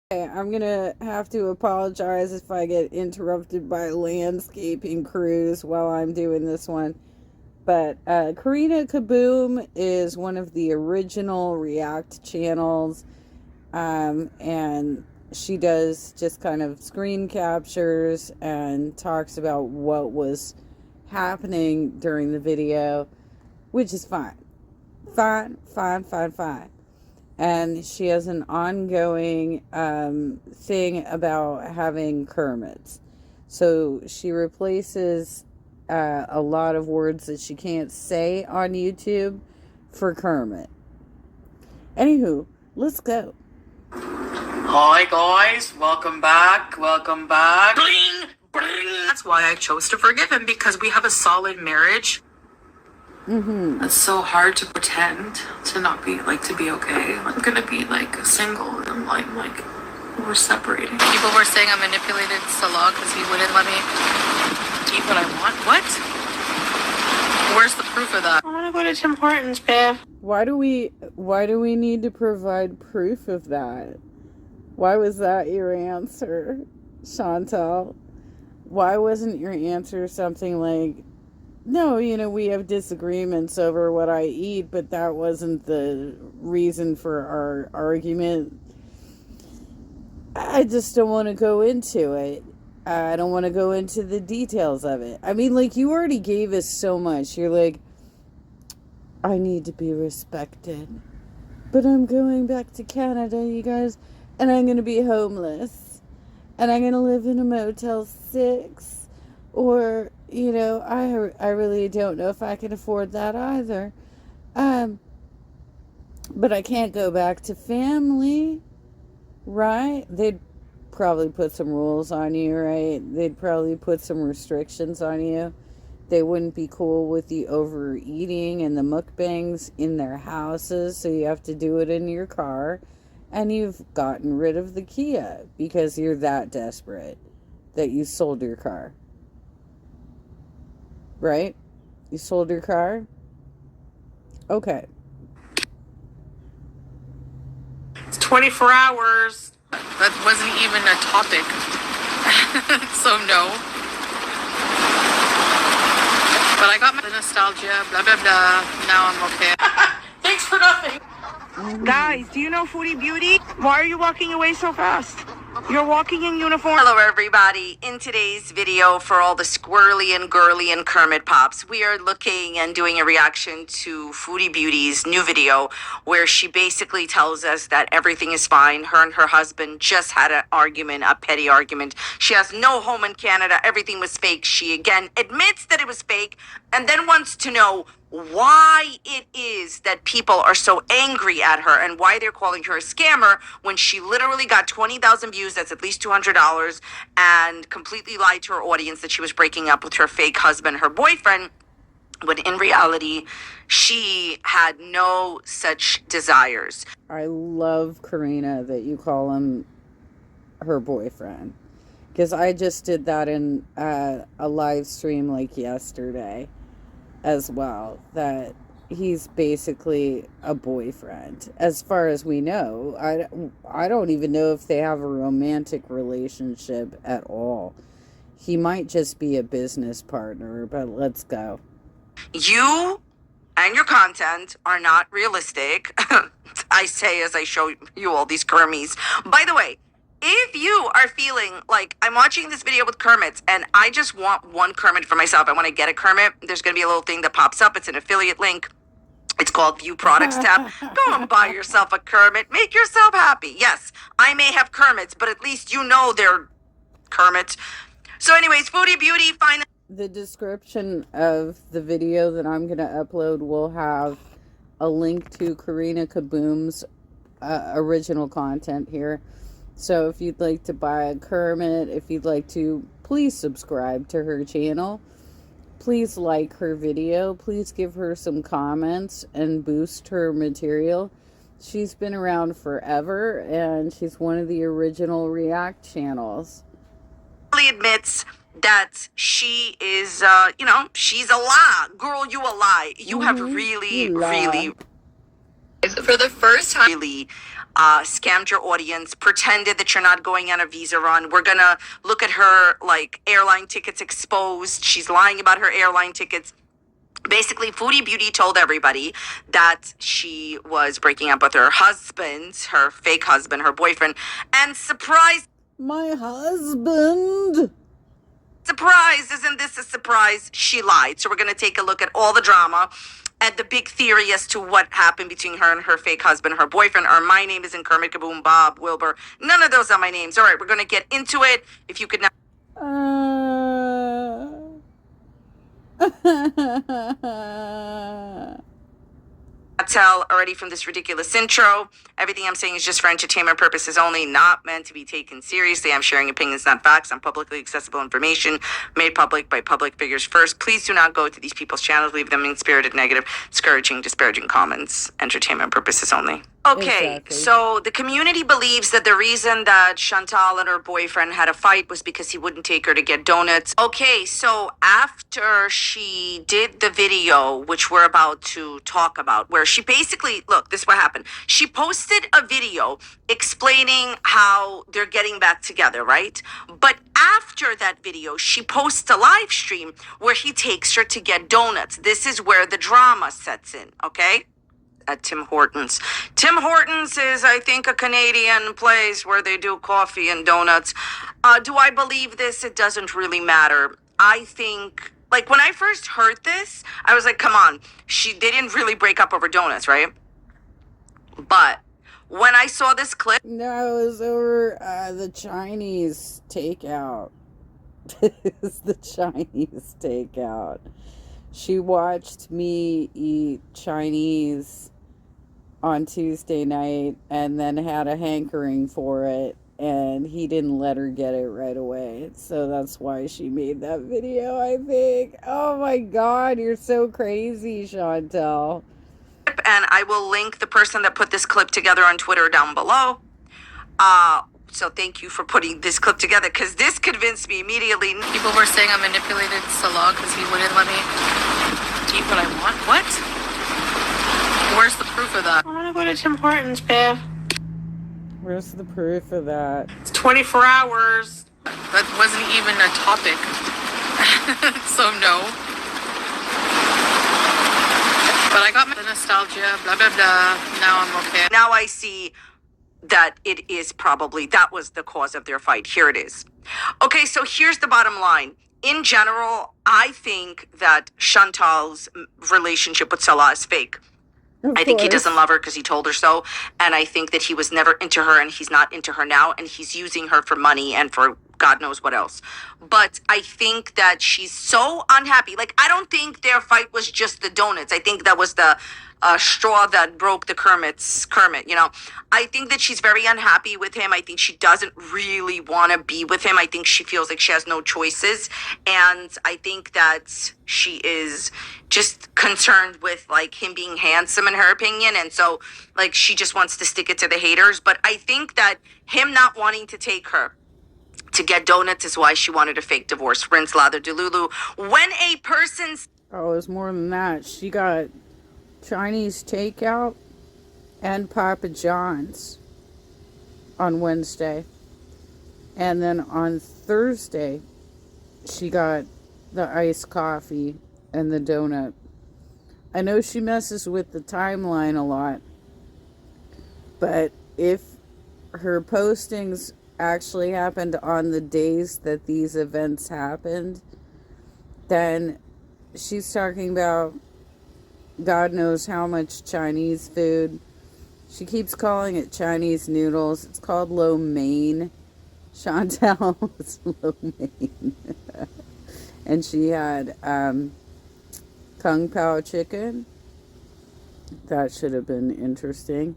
I'm gonna have to apologize if I get interrupted by landscaping crews while I'm doing this one. But Karina Kaboom is one of the original React channels, and she does just kind of screen captures and talks about what was happening during the video, which is fine. Fine. And she has an ongoing thing about having Kermits. So she replaces a lot of words that she can't say on YouTube for Kermit. Anywho, let's go. Hi guys, welcome back. Bling, bling. That's why I chose to forgive him, because we have a solid marriage. It's so hard to pretend to not be to be okay. I'm gonna be single and like we're separating. People were saying I manipulated Salah because he wouldn't let me eat what I want. What? Where's the proof of that? I want to go to Tim Hortons, babe. Why do we need to provide proof of that? Why was that your answer, Chantal? Why wasn't your answer something like, no, we have disagreements over what I eat, but that wasn't the reason for our argument. I just don't want to go into it. I don't want to go into the details of it. I mean, you already gave us so much. You're like, I need to be respected. But I'm going back to Canada, you guys, and I'm going to be homeless. And I'm going to live in a Motel 6. Or, I really don't know if I can afford that either. But I can't go back to family, right? They'd probably put some rules on you, right? They'd probably put some restrictions on you. They wouldn't be cool with you overeating and the mukbangs in their houses, so you have to do it in your car. And you've gotten rid of the Kia because you're that desperate that you sold your car. Right? You sold your car? Okay. It's 24 hours. That wasn't even a topic. So no. But I got my nostalgia, blah, blah, blah. Now I'm okay. Thanks for nothing. Guys, do you know Foodie Beauty? Why are you walking away so fast? You're walking in uniform. Hello everybody. In today's video, for all the squirrely and girly and Kermit pops, we are looking and doing a reaction to Foodie Beauty's new video where she basically tells us that everything is fine. Her and her husband just had an argument, a petty argument. She has no home in Canada. Everything was fake. She again admits that it was fake and then wants to know why it is that people are so angry at her and why they're calling her a scammer when she literally got 20,000 views, that's at least $200, and completely lied to her audience that she was breaking up with her fake husband, her boyfriend, when in reality, she had no such desires. I love, Karina, that you call him her boyfriend, because I just did that in a live stream yesterday as well, that he's basically a boyfriend as far as we know. I don't even know if they have a romantic relationship at all. He might just be a business partner, but let's go. You and your content are not realistic. I say as I show you all these Kermies. By the way, if you are feeling like I'm watching this video with Kermits and I just want one Kermit for myself, I want to get a Kermit, there's going to be a little thing that pops up. It's an affiliate link. It's called View Products tab. Go and buy yourself a Kermit. Make yourself happy. Yes, I may have Kermits, but at least you know they're Kermits. So anyways, Foodie Beauty, find the description of the video that I'm going to upload will have a link to Karina Kaboom's original content here. So if you'd like to buy a Kermit, if you'd like to, please subscribe to her channel. Please like her video. Please give her some comments and boost her material. She's been around forever, and she's one of the original React channels. Admits that she is, she's a lie. Girl, you a lie. You have really, for the first time, really scammed your audience, pretended that you're not going on a visa run. We're gonna look at her like airline tickets exposed. She's lying about her airline tickets. Basically, Foodie Beauty told everybody that she was breaking up with her husband, her fake husband, her boyfriend, and surprise, My husband. surprise, isn't this a surprise? She lied. So we're going to take a look at all the drama and the big theory as to what happened between her and her fake husband, her boyfriend. Or my name isn't Kermit, Kaboom, Bob, Wilbur. None of those are my names. All right, we're going to get into it. If you could now tell already from this ridiculous intro, everything I'm saying is just for entertainment purposes only, not meant to be taken seriously. I'm sharing opinions, not facts. I'm publicly accessible information made public by public figures first. Please do not go to these people's channels, leave them mean-spirited, negative, discouraging, disparaging comments. Entertainment purposes only. Okay, Exactly. so the community believes that the reason that Chantal and her boyfriend had a fight was because he wouldn't take her to get donuts. Okay, so after she did the video, which we're about to talk about, where she basically, look, this is what happened. She posted a video explaining how they're getting back together, right? But after that video, she posts a live stream where he takes her to get donuts. This is where the drama sets in, okay? At Tim Hortons. Tim Hortons is, I think, a Canadian place where they do coffee and donuts. Do I believe this? It doesn't really matter. I think, like, when I first heard this, I was like, come on. They didn't really break up over donuts, right? But when I saw this clip, No, it was over the Chinese takeout. It was the Chinese takeout. She watched me eat Chinese on Tuesday night and then had a hankering for it, and he didn't let her get it right away. So that's why she made that video, I think. Oh my God, you're so crazy, Chantel. and I will link the person that put this clip together on Twitter down below. So thank you for putting this clip together, because this convinced me immediately. People were saying I manipulated Salah because he wouldn't let me eat what I want. What? Where's the proof of that? I want to go to Tim Hortons, babe. Where's the proof of that? It's 24 hours. That wasn't even a topic. So no. But I got my nostalgia, blah, blah, blah. Now I'm okay. Now I see that it is probably, that was the cause of their fight. Here it is. Okay, so here's the bottom line. In general, I think that Chantal's relationship with Salah is fake. I think he doesn't love her because he told her so. And I think that he was never into her and he's not into her now. And he's using her for money and for God knows what else. But I think that she's so unhappy. Like, I don't think their fight was just the donuts. I think that was the straw that broke the Kermit, you know. I think that she's very unhappy with him. I think she doesn't really want to be with him. I think she feels like she has no choices. And I think that she is just concerned with, like, him being handsome in her opinion. And so, like, she just wants to stick it to the haters. But I think that him not wanting to take her to get donuts is why she wanted a fake divorce. Rinse, lather, delulu. When a person's... Oh, it was more than that. She got Chinese takeout and Papa John's on Wednesday. And then on Thursday, she got the iced coffee and the donut. I know she messes with the timeline a lot, but if her postings actually happened on the days that these events happened, then she's talking about God knows how much Chinese food. She keeps calling it Chinese noodles. It's called lo mein. Chantal was lo mein. And she had Kung Pao chicken. That should have been interesting.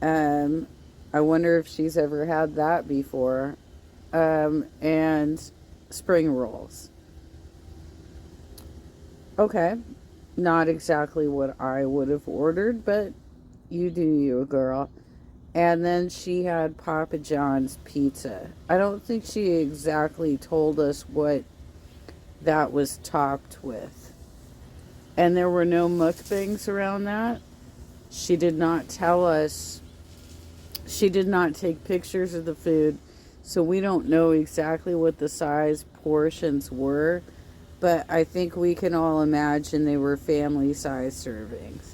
I wonder if she's ever had that before. And spring rolls. Okay. Not exactly what I would have ordered, but you do you, girl. And then she had Papa John's pizza. I don't think she exactly told us what that was topped with. And there were no mukbangs around that. She did not tell us. She did not take pictures of the food, so we don't know exactly what the size portions were, but I think we can all imagine they were family size servings.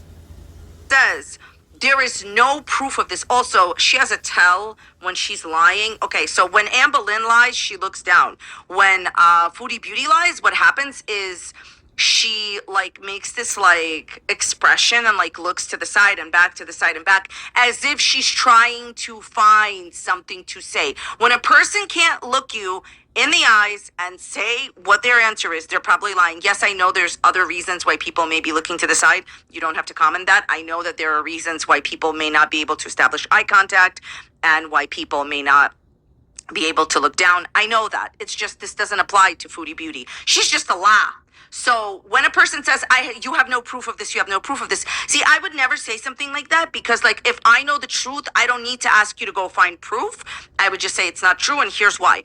Says there is no proof of this. Also, she has a tell when she's lying. Okay, so when Amber Lynn lies, she looks down. When Foodie Beauty lies, what happens is she like makes this like expression and like looks to the side and back to the side and back as if she's trying to find something to say. When a person can't look you in the eyes and say what their answer is, they're probably lying. Yes, I know there's other reasons why people may be looking to the side. You don't have to comment that. I know that there are reasons why people may not be able to establish eye contact and why people may not be able to look down. I know that. It's just this doesn't apply to Foodie Beauty. She's just a lie. So when a person says, you have no proof of this, you have no proof of this. See, I would never say something like that because, like, if I know the truth, I don't need to ask you to go find proof. I would just say it's not true, and here's why.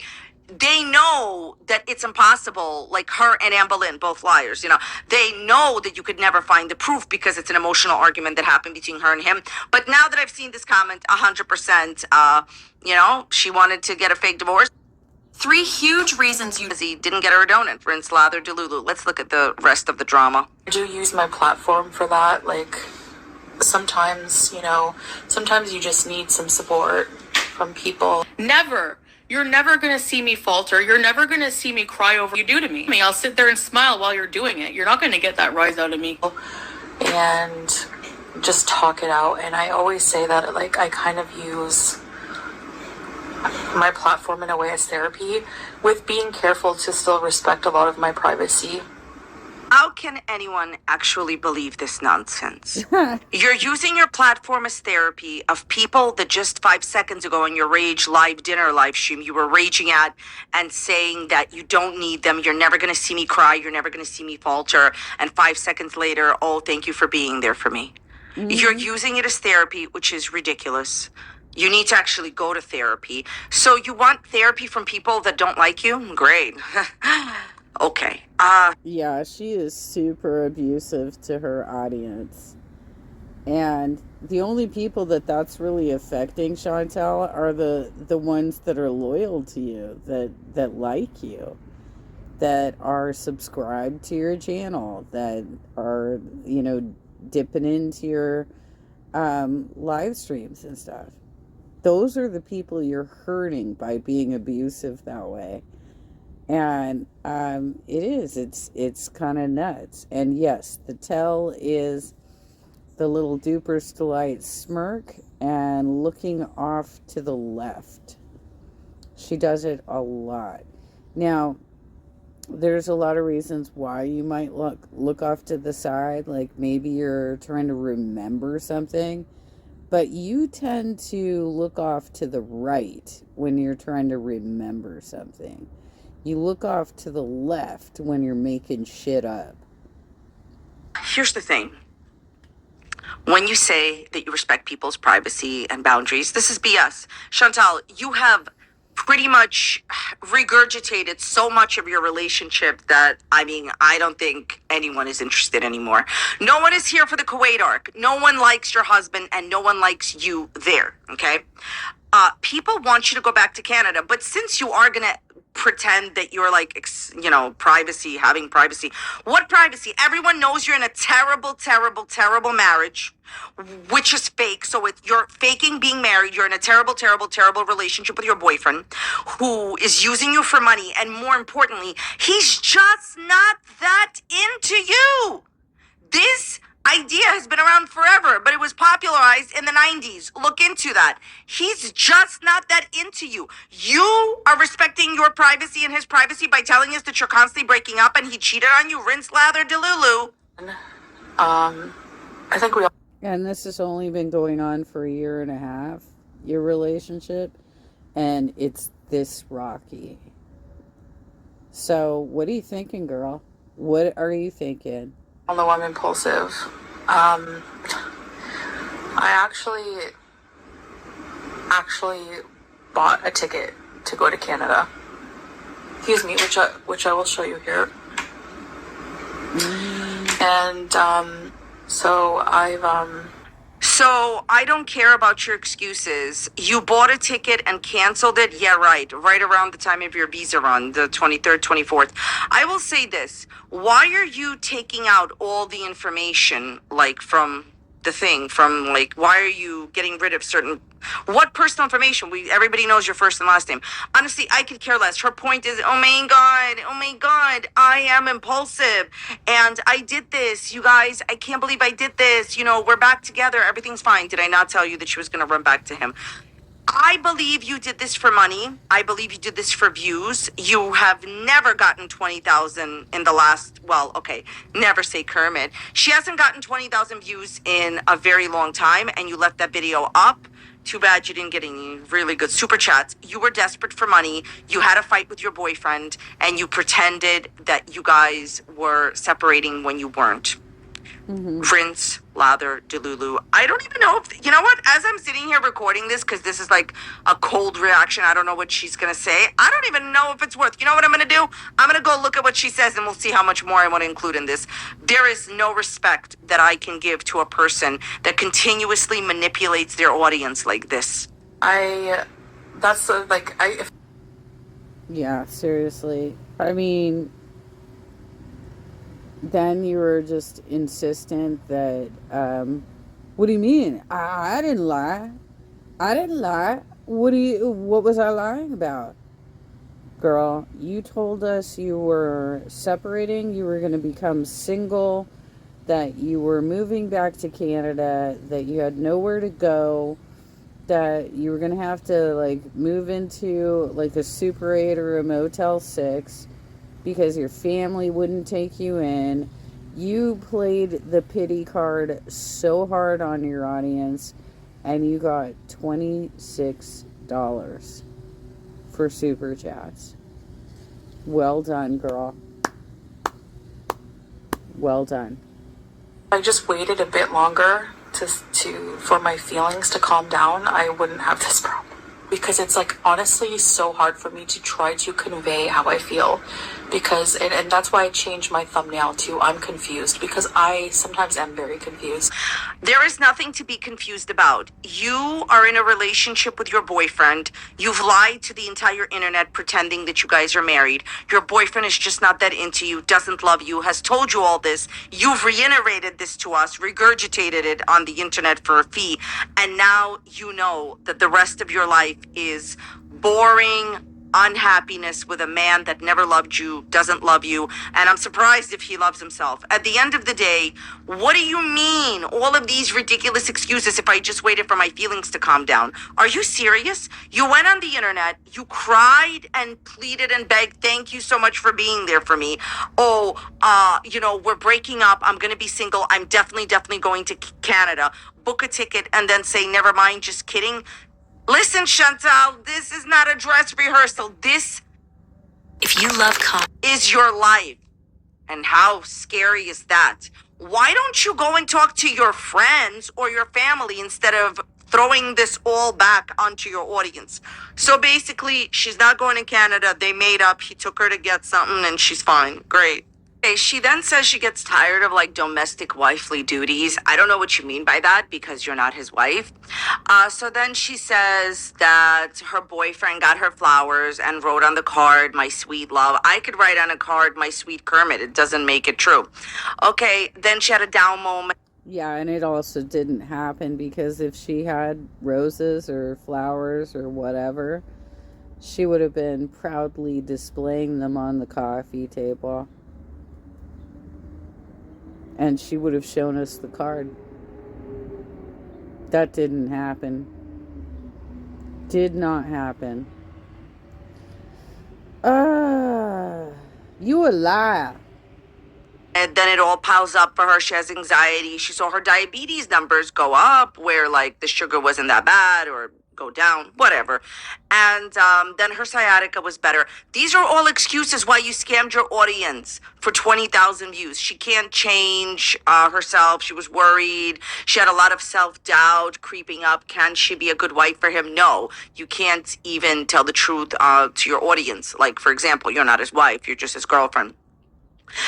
They know that it's impossible, like her and Amber Lynn, both liars, they know that you could never find the proof because it's an emotional argument that happened between her and him. But now that I've seen this comment 100%, she wanted to get a fake divorce. 3 huge reasons he didn't get her a donut. Rinse, lather, delulu. Let's look at the rest of the drama. I do use my platform for that. Like, sometimes you just need some support from people. Never. You're never going to see me falter. You're never going to see me cry over what you do to me. I'll sit there and smile while you're doing it. You're not going to get that rise out of me. And just talk it out. And I always say that, like, I kind of use my platform in a way as therapy, with being careful to still respect a lot of my privacy. How can anyone actually believe this nonsense? You're using your platform as therapy of people that just 5 seconds ago in your Rage Live dinner live stream you were raging at and saying that you don't need them, you're never going to see me cry, you're never going to see me falter, and 5 seconds later, oh, thank you for being there for me. Mm-hmm. You're using it as therapy, which is ridiculous. You need to actually go to therapy. So you want therapy from people that don't like you? Great. Okay. Yeah, she is super abusive to her audience. And the only people that's really affecting, Chantal, are the ones that are loyal to you, that like you, that are subscribed to your channel, that are, dipping into your live streams and stuff. Those are the people you're hurting by being abusive that way. And it's kind of nuts. And yes, the tell is the little dupers delight smirk and looking off to the left. She does it a lot. Now, there's a lot of reasons why you might look off to the side, like maybe you're trying to remember something. But you tend to look off to the right when you're trying to remember something. You look off to the left when you're making shit up. Here's the thing. When you say that you respect people's privacy and boundaries, this is BS. Chantal, you have pretty much regurgitated so much of your relationship that, I don't think anyone is interested anymore. No one is here for the Kuwait arc. No one likes your husband and no one likes you there, okay? People want you to go back to Canada, but since you are going to pretend that you're like, privacy, having privacy. What privacy? Everyone knows you're in a terrible, terrible, terrible marriage, which is fake. So you're faking being married. You're in a terrible, terrible, terrible relationship with your boyfriend who is using you for money. And more importantly, he's just not that into you. This idea has been around forever, but it was popularized in the 90s. Look into that. He's just not that into you. You are respecting your privacy and his privacy by telling us that you're constantly breaking up and he cheated on you. Rinse, lather, delulu. I think we all... And this has only been going on for 1.5 years, your relationship, and it's this rocky. So what are you thinking, girl? What are you thinking? Although I'm impulsive, I actually bought a ticket to go to Canada. Excuse me, which I will show you here. And so So I don't care about your excuses. You bought a ticket and canceled it. Yeah, right around the time of your visa run, the 23rd, 24th. I will say this. Why are you taking out all the information, like, from the thing, from, like, why are you getting rid of what personal information? Everybody knows your first and last name. Honestly, I could care less. Her point is, oh my God, I am impulsive and I did this. You guys, I can't believe I did this. We're back together. Everything's fine. Did I not tell you that she was going to run back to him? I believe you did this for money. I believe you did this for views. You have never gotten 20,000 in the last, never say Kermit. She hasn't gotten 20,000 views in a very long time, and you left that video up. Too bad you didn't get any really good super chats. You were desperate for money. You had a fight with your boyfriend, and you pretended that you guys were separating when you weren't. Rinse, lather, delulu. I don't even know if, you know what, as I'm sitting here recording this, because this is like a cold reaction, I don't know what she's going to say. I don't even know if it's worth, you know what I'm going to do? I'm going to go look at what she says and we'll see how much more I want to include in this. There is no respect that I can give to a person that continuously manipulates their audience like this. Yeah, seriously. I mean, then you were just insistent that, what do you mean? I didn't lie. What was I lying about? Girl, you told us you were separating, you were going to become single, that you were moving back to Canada, that you had nowhere to go, that you were going to have to, like, move into, like, a Super 8 or a Motel 6, because your family wouldn't take you in. You played the pity card so hard on your audience, and you got $26 for super chats. Well done, girl. Well done. I just waited a bit longer for my feelings to calm down, I wouldn't have this problem. Because it's, like, honestly so hard for me to try to convey how I feel. Because, and that's why I changed my thumbnail to I'm confused. Because I sometimes am very confused. There is nothing to be confused about. You are in a relationship with your boyfriend. You've lied to the entire internet pretending that you guys are married. Your boyfriend is just not that into you, doesn't love you, has told you all this. You've reiterated this to us, regurgitated it on the internet for a fee. And now you know that the rest of your life is boring unhappiness with a man that never loved you, doesn't love you, and I'm surprised if he loves himself. At the end of the day, what do you mean? All of these ridiculous excuses if I just waited for my feelings to calm down. Are you serious? You went on the internet, you cried and pleaded and begged, thank you so much for being there for me. We're breaking up, I'm gonna be single, I'm definitely going to Canada. Book a ticket and then say, never mind, just kidding. Listen, Chantal, this is not a dress rehearsal. This, if you love is your life. And how scary is that? Why don't you go and talk to your friends or your family instead of throwing this all back onto your audience? So basically, she's not going to Canada. They made up. He took her to get something and she's fine. Great. Okay, she then says she gets tired of, like, domestic wifely duties. I don't know what you mean by that because you're not his wife. So then she says that her boyfriend got her flowers and wrote on the card, my sweet love. I could write on a card, my sweet Kermit. It doesn't make it true. Okay, then she had a down moment. Yeah, and it also didn't happen because if she had roses or flowers or whatever, she would have been proudly displaying them on the coffee table. And she would have shown us the card. That didn't happen. Did not happen. You a liar. And then it all piles up for her. She has anxiety. She saw her diabetes numbers go up where, like, the sugar wasn't that bad or go down, whatever. And then her sciatica was better. These are all excuses why you scammed your audience for 20,000 views. She can't change herself. She was worried. She had a lot of self-doubt creeping up. Can she be a good wife for him? No. You can't even tell the truth to your audience. Like, for example, you're not his wife. You're just his girlfriend.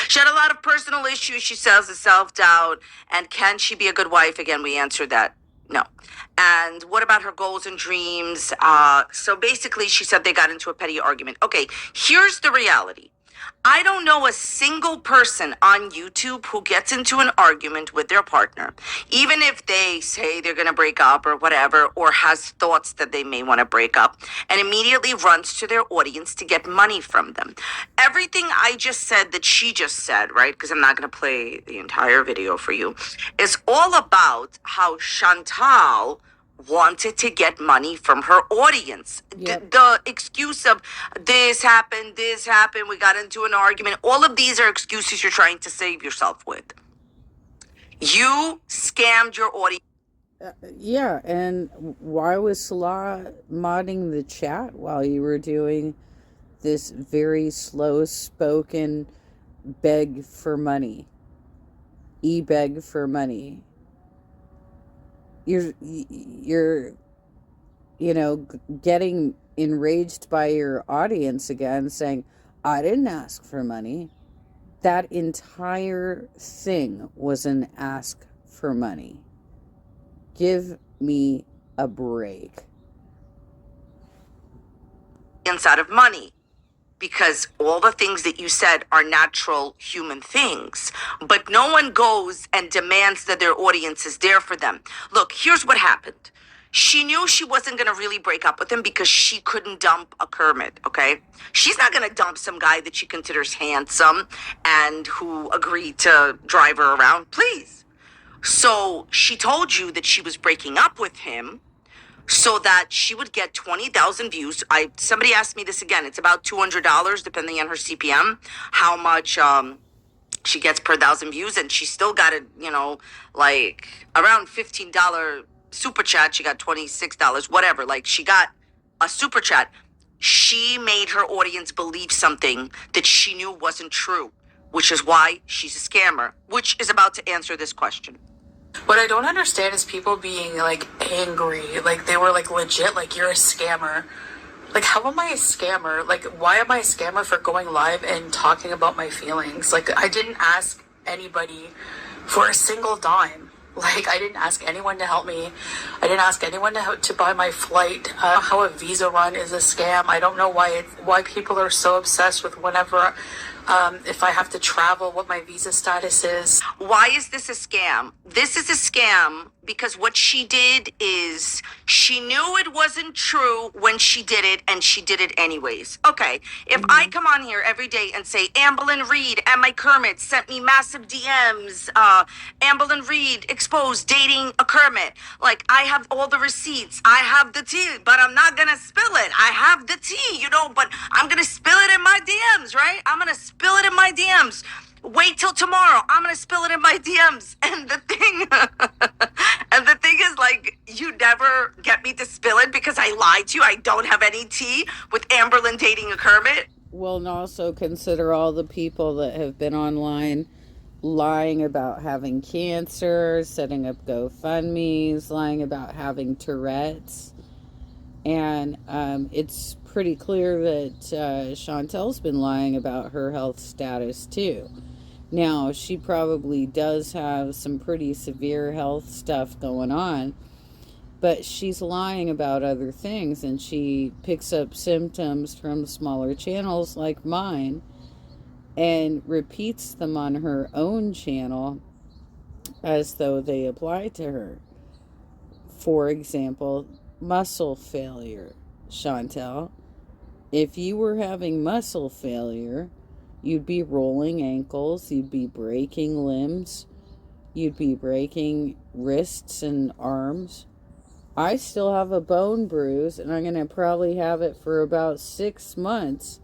She had a lot of personal issues, she says, the self-doubt. And can she be a good wife? Again, we answered that. No. And what about her goals and dreams? So basically, she said they got into a petty argument. Okay, here's the reality. I don't know a single person on YouTube who gets into an argument with their partner, even if they say they're going to break up or whatever, or has thoughts that they may want to break up, and immediately runs to their audience to get money from them. Everything I just said that she just said, right, because I'm not going to play the entire video for you, is all about how Chantal wanted to get money from her audience. Yep. The excuse of this happened, we got into an argument. All of these are excuses you're trying to save yourself with. You scammed your audience. Yeah, and why was Salah modding the chat while you were doing this very slow-spoken beg for money? E-beg for money. You're getting enraged by your audience again, saying, I didn't ask for money. That entire thing was an ask for money. Give me a break. Out of money, because all the things that you said are natural human things, but no one goes and demands that their audience is there for them. Look, here's what happened. She knew she wasn't going to really break up with him because she couldn't dump a Kermit, okay? She's not going to dump some guy that she considers handsome and who agreed to drive her around, please. So she told you that she was breaking up with him so that she would get 20,000 views. Somebody asked me this again. It's about $200, depending on her CPM, how much she gets per 1,000 views. And she still got it, like around $15 super chat. She got $26, whatever. Like, she got a super chat. She made her audience believe something that she knew wasn't true, which is why she's a scammer, which is about to answer this question. What I don't understand is people being like angry, like they were like legit, like you're a scammer. Like, how am I a scammer? Like, why am I a scammer for going live and talking about my feelings? Like, I didn't ask anybody for a single dime. Like, I didn't ask anyone to help me. I didn't ask anyone to buy my flight. How a visa run is a scam. I don't know why people are so obsessed with whenever, if I have to travel, what my visa status is. Why is this a scam? This is a scam because what she did is she knew it wasn't true when she did it, and she did it anyways. Okay, if I come on here every day and say, Amberlyn Reed and my Kermit sent me massive DMs, Amberlyn Reed exposed dating a Kermit, like, I have all the receipts, I have the tea, but I'm not gonna spill it. I have the tea, but I'm gonna spill it in my DMs, right? I'm gonna spill it in my DMs. Wait till tomorrow. I'm gonna spill it in my DMs. And the thing is, like, you never get me to spill it because I lied to you. I don't have any tea with Amberlyn dating a Kermit. Well, and also consider all the people that have been online lying about having cancer, setting up GoFundMes, lying about having Tourette's. And it's pretty clear that Chantel's been lying about her health status too. Now, she probably does have some pretty severe health stuff going on, but she's lying about other things, and she picks up symptoms from smaller channels like mine and repeats them on her own channel as though they apply to her. For example, muscle failure. Chantel, if you were having muscle failure, you'd be rolling ankles, you'd be breaking limbs, you'd be breaking wrists and arms. I still have a bone bruise, and I'm going to probably have it for about 6 months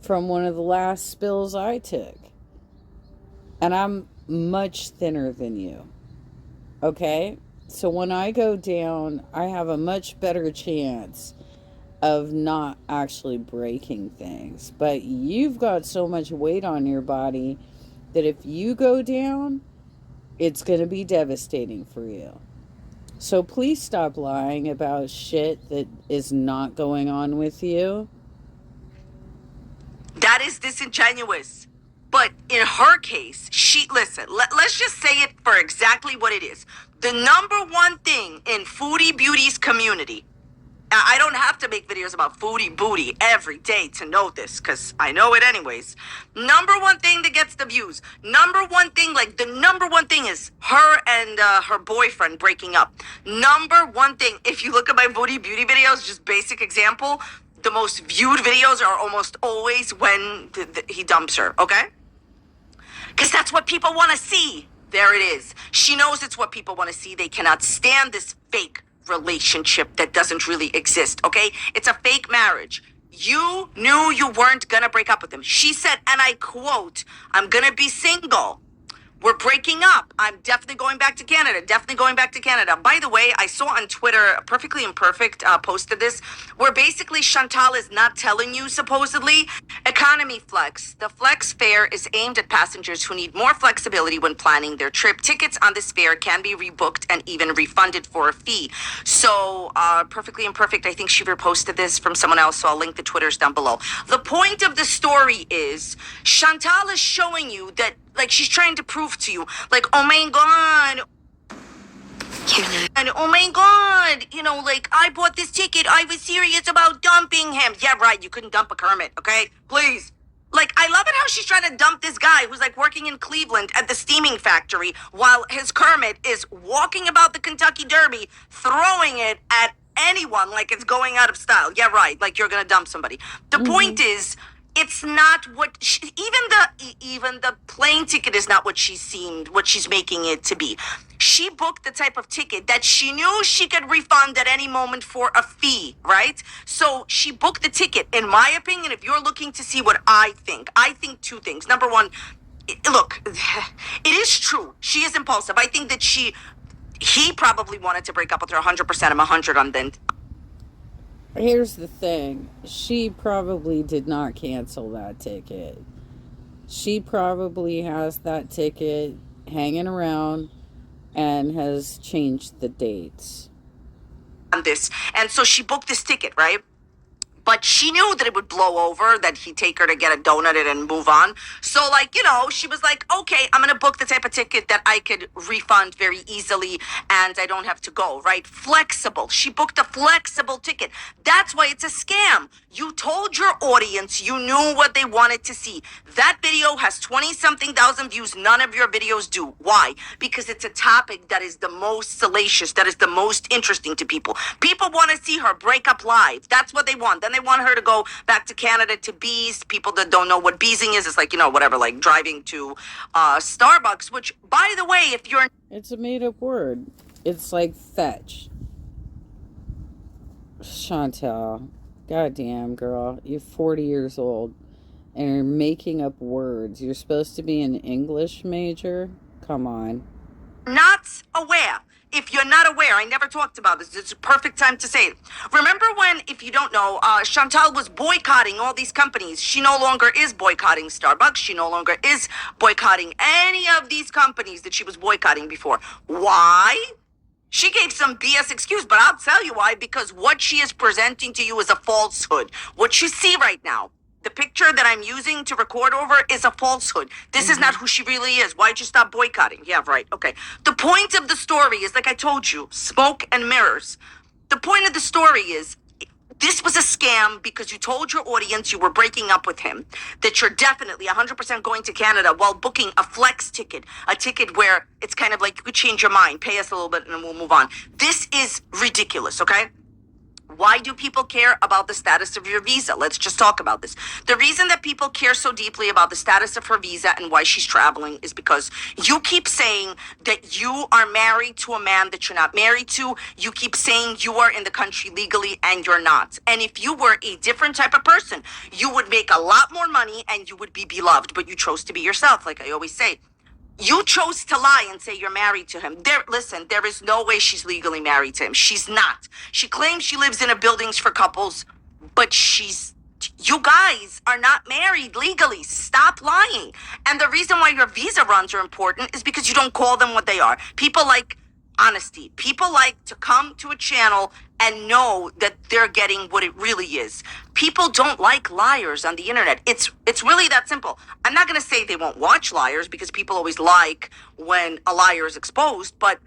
from one of the last spills I took. And I'm much thinner than you. Okay? So when I go down, I have a much better chance of not actually breaking things. But you've got so much weight on your body that if you go down, it's going to be devastating for you. So please stop lying about shit that is not going on with you. That is disingenuous. But in her case, let's just say it for exactly what it is. The number one thing in Foodie Beauty's community, I don't have to make videos about Foodie Booty every day to know this, because I know it anyways. Number one thing that gets the views. Number one thing, like the number one thing is her and her boyfriend breaking up. Number one thing, if you look at my Foodie Beauty videos, just basic example, the most viewed videos are almost always when he dumps her, okay? Because that's what people want to see. There it is. She knows it's what people want to see. They cannot stand this fake relationship that doesn't really exist, okay? It's a fake marriage. You knew you weren't gonna break up with him. She said, and I quote, "I'm gonna be single. We're breaking up. I'm definitely going back to Canada. Definitely going back to Canada." By the way, I saw on Twitter, Perfectly Imperfect posted this, where basically Chantal is not telling you, supposedly, economy flex. The flex fare is aimed at passengers who need more flexibility when planning their trip. Tickets on this fare can be rebooked and even refunded for a fee. So, Perfectly Imperfect, I think she reposted this from someone else, so I'll link the Twitters down below. The point of the story is Chantal is showing you that, like, she's trying to prove to you, like, oh my God, and oh my God, you know, like, I bought this ticket, I was serious about dumping him. Yeah, right, you couldn't dump a Kermit, okay? Please. Like, I love it how she's trying to dump this guy who's, like, working in Cleveland at the steaming factory while his Kermit is walking about the Kentucky Derby, throwing it at anyone like it's going out of style. Yeah, right, like you're gonna dump somebody. The point is, it's not what even the plane ticket is not what she's making it to be. She booked the type of ticket that she knew she could refund at any moment for a fee, right? So she booked the ticket. In my opinion, if you're looking to see what I think two things. Number one, look, it is true. She is impulsive. I think that he probably wanted to break up with her 100%. I'm 100 on then. Here's the thing. She probably did not cancel that ticket. She probably has that ticket hanging around and has changed the dates. On this. And so she booked this ticket, right? But she knew that it would blow over, that he'd take her to get a donut and move on. So, like, you know, she was like, okay, I'm going to book the type of ticket that I could refund very easily and I don't have to go, right? Flexible. She booked a flexible ticket. That's why it's a scam. You told your audience you knew what they wanted to see. That video has 20-something thousand views. None of your videos do. Why? Because it's a topic that is the most salacious, that is the most interesting to people. People want to see her break up live. That's what they want. Then they want her to go back to Canada to bees. People that don't know what beezing is, it's like, you know, whatever, like driving to Starbucks, which, by the way, if you're... It's a made-up word. It's like fetch. Chantal, goddamn girl, you're 40 years old and you're making up words. You're supposed to be an English major? Come on. Not aware. If you're not aware, I never talked about this. It's a perfect time to say it. Remember when, if you don't know, Chantal was boycotting all these companies. She no longer is boycotting Starbucks. She no longer is boycotting any of these companies that she was boycotting before. Why? She gave some BS excuse, but I'll tell you why. Because what she is presenting to you is a falsehood. What you see right now, the picture that I'm using to record over, is a falsehood. This is not who she really is. Why'd you stop boycotting? Yeah, right. Okay. The point of the story is, like I told you, smoke and mirrors. The point of the story is, this was a scam because you told your audience you were breaking up with him, that you're definitely 100% going to Canada while booking a flex ticket, a ticket where it's kind of like you could change your mind, pay us a little bit and then we'll move on. This is ridiculous, okay? Why do people care about the status of your visa? Let's just talk about this. The reason that people care so deeply about the status of her visa and why she's traveling is because you keep saying that you are married to a man that you're not married to. You keep saying you are in the country legally and you're not. And if you were a different type of person, you would make a lot more money and you would be beloved, but you chose to be yourself, like I always say. You chose to lie and say you're married to him. Listen, there is no way she's legally married to him. She's not. She claims she lives in a buildings for couples, but you guys are not married legally. Stop lying. And the reason why your visa runs are important is because you don't call them what they are. People like honesty. People like to come to a channel and know that they're getting what it really is. People don't like liars on the internet. It's really that simple. I'm not going to say they won't watch liars because people always like when a liar is exposed, but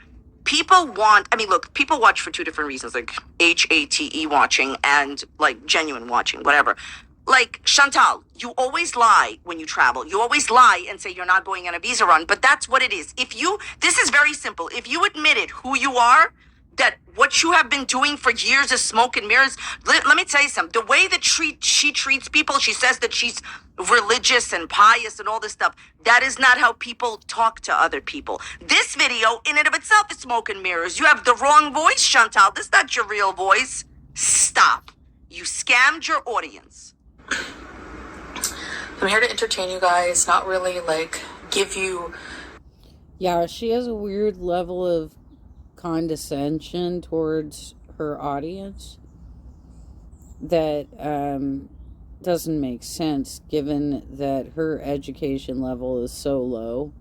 people want, I mean, look, people watch for two different reasons, like HATE watching and like genuine watching, whatever. Like, Chantal, you always lie when you travel. You always lie and say you're not going on a visa run, but that's what it is. This is very simple. If you admitted who you are, that what you have been doing for years is smoke and mirrors. Let me tell you something. The way that she treats people, she says that she's religious and pious and all this stuff. That is not how people talk to other people. This video, in and of itself, is smoke and mirrors. You have the wrong voice, Chantal. This is not your real voice. Stop. You scammed your audience. I'm here to entertain you guys, not really like give you. Yeah, she has a weird level of condescension towards her audience that doesn't make sense, given that her education level is so low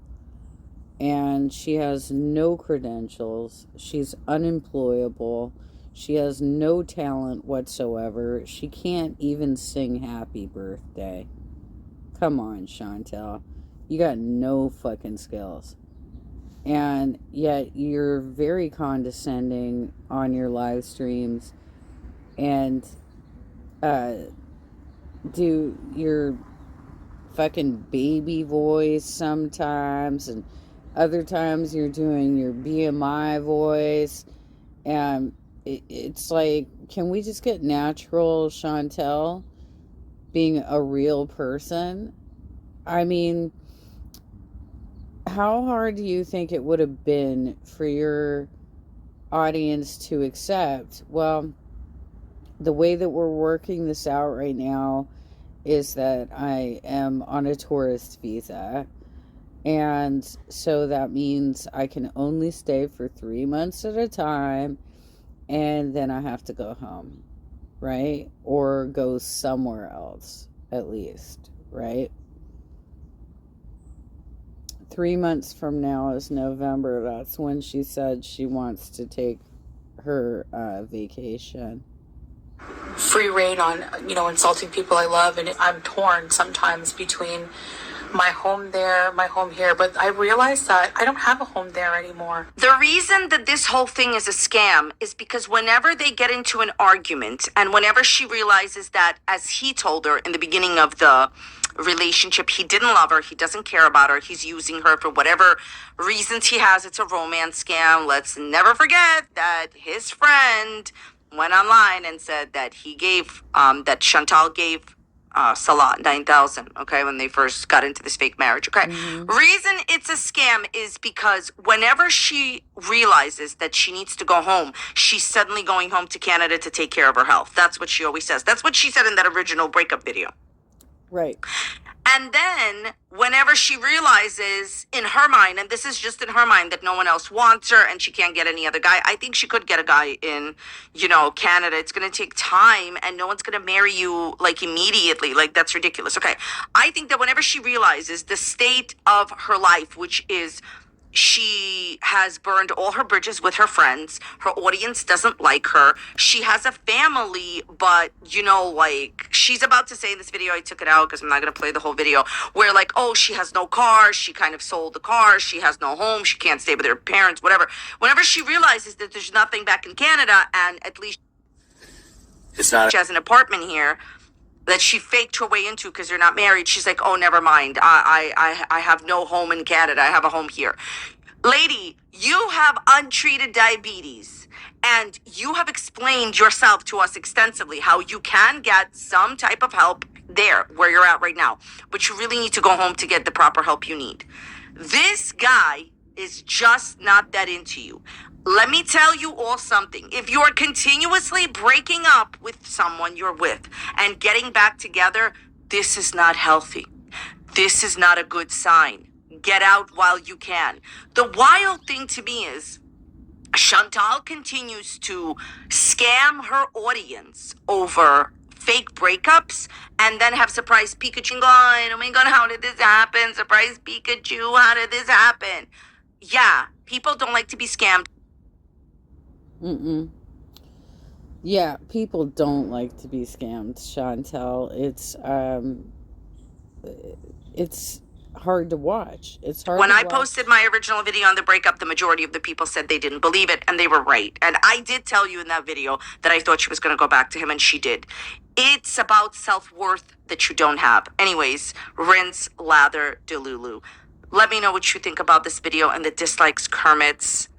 and she has no credentials. She's unemployable. She has no talent whatsoever. She can't even sing happy birthday. Come on, Chantal. You got no fucking skills. And yet you're very condescending on your live streams and do your fucking baby voice sometimes, and other times you're doing your BMI voice, and it's like, can we just get natural Chantal being a real person? I mean, how hard do you think it would have been for your audience to accept? Well, the way that we're working this out right now is that I am on a tourist visa. And so that means I can only stay for 3 months at a time. And then I have to go home, right? Or go somewhere else, at least, right? 3 months from now is November. That's when she said she wants to take her vacation. Free reign on, insulting people I love, and I'm torn sometimes between my home there, my home here, but I realize that I don't have a home there anymore. The reason that this whole thing is a scam is because whenever they get into an argument, and whenever she realizes that, as he told her in the beginning of the relationship, he didn't love her, he doesn't care about her, he's using her for whatever reasons he has, it's a romance scam. Let's never forget that his friend went online and said that he gave, that Chantal gave Salah 9,000, okay, when they first got into this fake marriage, okay? Reason it's a scam is because whenever she realizes that she needs to go home, she's suddenly going home to Canada to take care of her health. That's what she always says. That's what she said in that original breakup video. Right. And then whenever she realizes in her mind, and this is just in her mind, that no one else wants her and she can't get any other guy. I think she could get a guy in, Canada. It's going to take time, and no one's going to marry you like immediately. Like, that's ridiculous. Okay. I think that whenever she realizes the state of her life, which is she has burned all her bridges with her friends. Her audience doesn't like her. She has a family, but, she's about to say in this video, I took it out because I'm not going to play the whole video, where she has no car. She kind of sold the car. She has no home. She can't stay with her parents, whatever. Whenever she realizes that there's nothing back in Canada, and at least she has an apartment here that she faked her way into because they're not married, she's like, oh, never mind. I have no home in Canada. I have a home here. Lady, you have untreated diabetes, and you have explained yourself to us extensively how you can get some type of help there where you're at right now, but you really need to go home to get the proper help you need. This guy is just not that into you. Let me tell you all something. If you're continuously breaking up with someone you're with and getting back together, this is not healthy. This is not a good sign. Get out while you can. The wild thing to me is Chantal continues to scam her audience over fake breakups and then have surprise Pikachu going, oh my God, how did this happen? Surprise Pikachu, how did this happen? Yeah, people don't like to be scammed. Yeah, people don't like to be scammed, Chantal. It's hard to watch. It's hard When to I watch. posted my original video on the breakup, the majority of the people said they didn't believe it, and they were right. And I did tell you in that video that I thought she was going to go back to him, and she did. It's about self-worth that you don't have. Anyways, rinse, lather, delulu. Let me know what you think about this video and the dislikes, Kermits,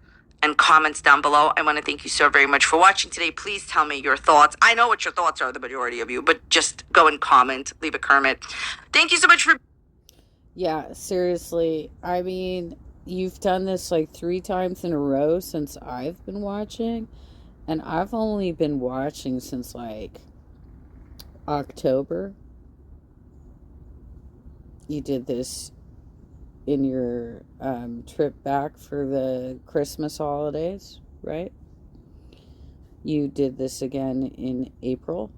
and comments down below. I want to thank you so very much for watching today. Please tell me your thoughts. I know what your thoughts are, the majority of you, but just go and comment, leave a Kermit. Thank you so much for... Yeah, seriously. I mean, you've done this like 3 times in a row since I've been watching. And I've only been watching since like October. You did this in your trip back for the Christmas holidays, right? You did this again in April.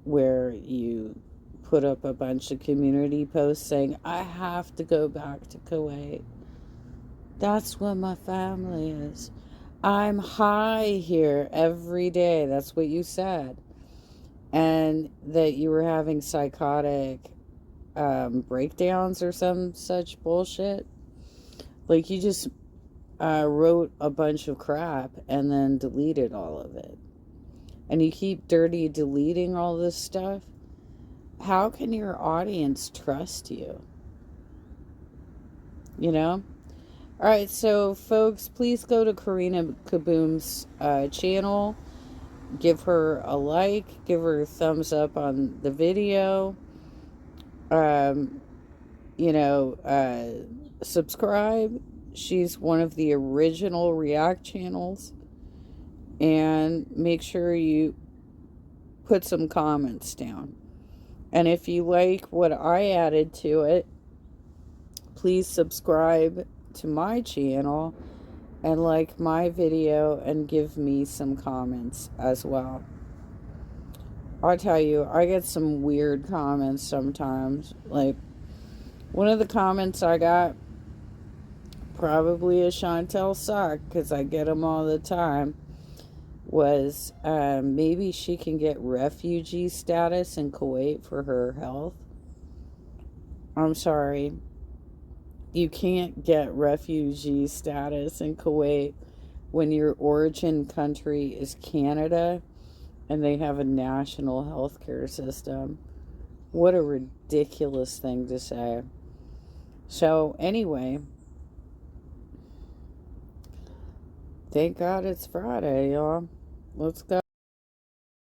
Where you put up a bunch of community posts saying, I have to go back to Kuwait. That's where my family is. I'm high here every day. That's what you said. And that you were having psychotic breakdowns or some such bullshit. Like, you just wrote a bunch of crap and then deleted all of it. And you keep dirty deleting all this stuff. How can your audience trust you? You know? Alright, so folks, please go to Karina Kaboom's channel. Give her a like. Give her a thumbs up on the video. Subscribe. She's one of the original React channels. And make sure you put some comments down. And if you like what I added to it, please subscribe to my channel and like my video and give me some comments as well. I'll tell you, I get some weird comments sometimes. Like, one of the comments I got, probably a Chantel sock, because I get them all the time, was maybe she can get refugee status in Kuwait for her health. I'm sorry. You can't get refugee status in Kuwait when your origin country is Canada and they have a national healthcare system. What a ridiculous thing to say. So, anyway, thank God it's Friday, y'all. Let's go.